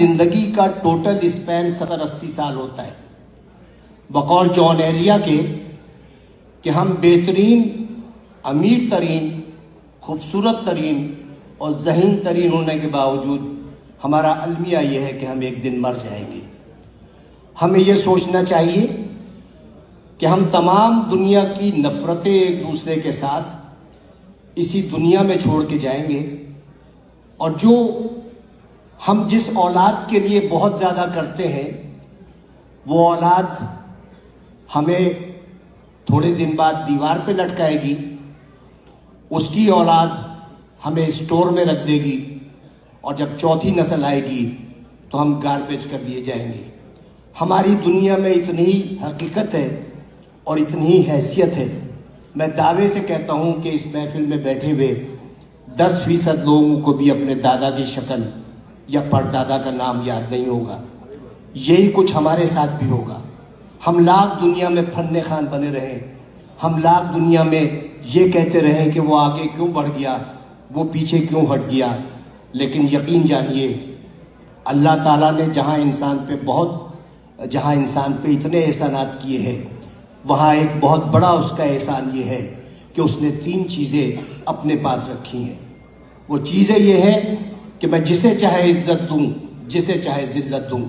زندگی کا total Spain 70-80 سال ہوتا ہے. بقول جان ایلیا کے کہ ہم بہترین، امیر ترین، خوبصورت ترین اور ذہین ترین ہونے کے باوجود ہمارا المیہ یہ ہے کہ ہم ایک دن مر جائیں گے. ہمیں یہ سوچنا چاہیے کہ ہم تمام دنیا کی نفرتیں ایک دوسرے کے ساتھ اسی دنیا میں چھوڑ کے جائیں گے، اور جو ہم جس اولاد کے لیے بہت زیادہ کرتے ہیں وہ اولاد ہمیں تھوڑے دن بعد دیوار پہ لٹکائے گی، اس کی اولاد ہمیں اسٹور میں رکھ دے گی، اور جب چوتھی نسل آئے گی تو ہم گاربیج کر دیے جائیں گے. ہماری دنیا میں اتنی ہی حقیقت ہے اور اتنی ہی حیثیت ہے. میں دعوے سے کہتا ہوں کہ اس محفل میں بیٹھے ہوئے 10% لوگوں کو بھی اپنے دادا کی شکل یا پردادا کا نام یاد نہیں ہوگا. یہی کچھ ہمارے ساتھ بھی ہوگا. ہم لاکھ دنیا میں فن خوان بنے رہیں، ہم لاکھ دنیا میں یہ کہتے رہیں کہ وہ آگے کیوں بڑھ گیا، وہ پیچھے کیوں ہٹ گیا، لیکن یقین جانیے اللہ تعالیٰ نے جہاں انسان پہ اتنے احسانات کیے ہیں، وہاں ایک بہت بڑا اس کا احسان یہ ہے کہ اس نے 3 چیزیں اپنے پاس رکھی ہیں. وہ چیزیں یہ ہیں کہ میں جسے چاہے عزت دوں، جسے چاہے ذلت دوں،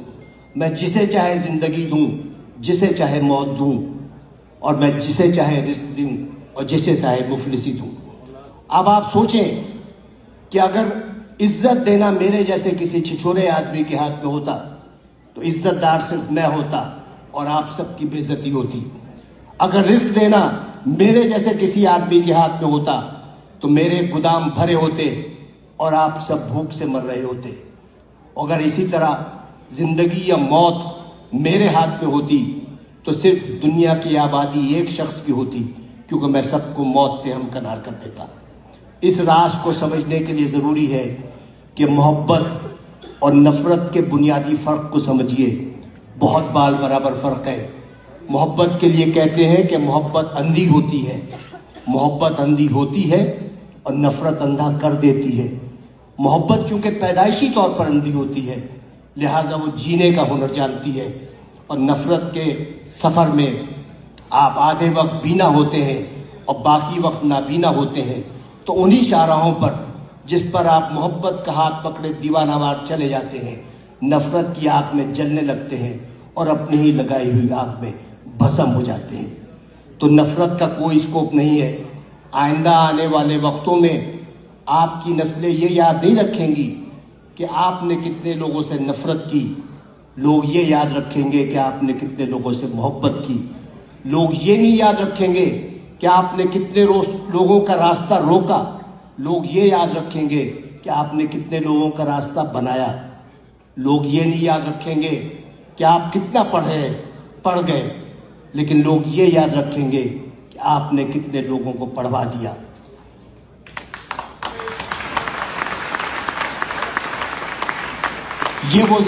میں جسے چاہے زندگی دوں، جسے چاہے موت دوں، اور میں جسے چاہے رزق دوں اور جسے چاہے مفلسی دوں. اب آپ سوچیں کہ اگر عزت دینا میرے جیسے کسی چھچورے آدمی کے ہاتھ میں ہوتا تو عزت دار صرف میں ہوتا اور آپ سب کی بے عزتی ہوتی. اگر رزق دینا میرے جیسے کسی آدمی کے ہاتھ میں ہوتا تو میرے گودام بھرے ہوتے اور آپ سب بھوک سے مر رہے ہوتے. اگر اسی طرح زندگی یا موت میرے ہاتھ میں ہوتی تو صرف دنیا کی آبادی ایک شخص کی ہوتی، کیونکہ میں سب کو موت سے ہمکنار کر دیتا. اس راز کو سمجھنے کے لیے ضروری ہے کہ محبت اور نفرت کے بنیادی فرق کو سمجھیے. بہت بال برابر فرق ہے. محبت کے لیے کہتے ہیں کہ محبت اندھی ہوتی ہے، محبت اندھی ہوتی ہے اور نفرت اندھا کر دیتی ہے. محبت چونکہ پیدائشی طور پر اندھی ہوتی ہے، لہٰذا وہ جینے کا ہنر جانتی ہے، اور نفرت کے سفر میں آپ آدھے وقت بینا ہوتے ہیں اور باقی وقت نابینا ہوتے ہیں. تو انہی شاہراہوں پر جس پر آپ محبت کا ہاتھ پکڑے دیوانہ وار چلے جاتے ہیں، نفرت کی آگ میں جلنے لگتے ہیں اور اپنی ہی لگائی ہوئی آگ میں بھسم ہو جاتے ہیں. تو نفرت کا کوئی اسکوپ نہیں ہے. آئندہ آنے والے وقتوں میں آپ کی نسلیں یہ یاد نہیں رکھیں گی کہ آپ نے کتنے لوگوں سے نفرت کی، لوگ یہ یاد رکھیں گے کہ آپ نے کتنے لوگوں سے محبت کی. لوگ یہ نہیں یاد رکھیں گے کہ آپ نے کتنے لوگوں کا راستہ روکا، لوگ یہ یاد رکھیں گے کہ آپ نے کتنے لوگوں کا راستہ بنایا. لوگ یہ نہیں یاد رکھیں گے کہ آپ کتنا پڑھ گئے، لیکن لوگ یہ یاد رکھیں گے کہ آپ نے کتنے لوگوں کو پڑھوا دیا. یہ وہ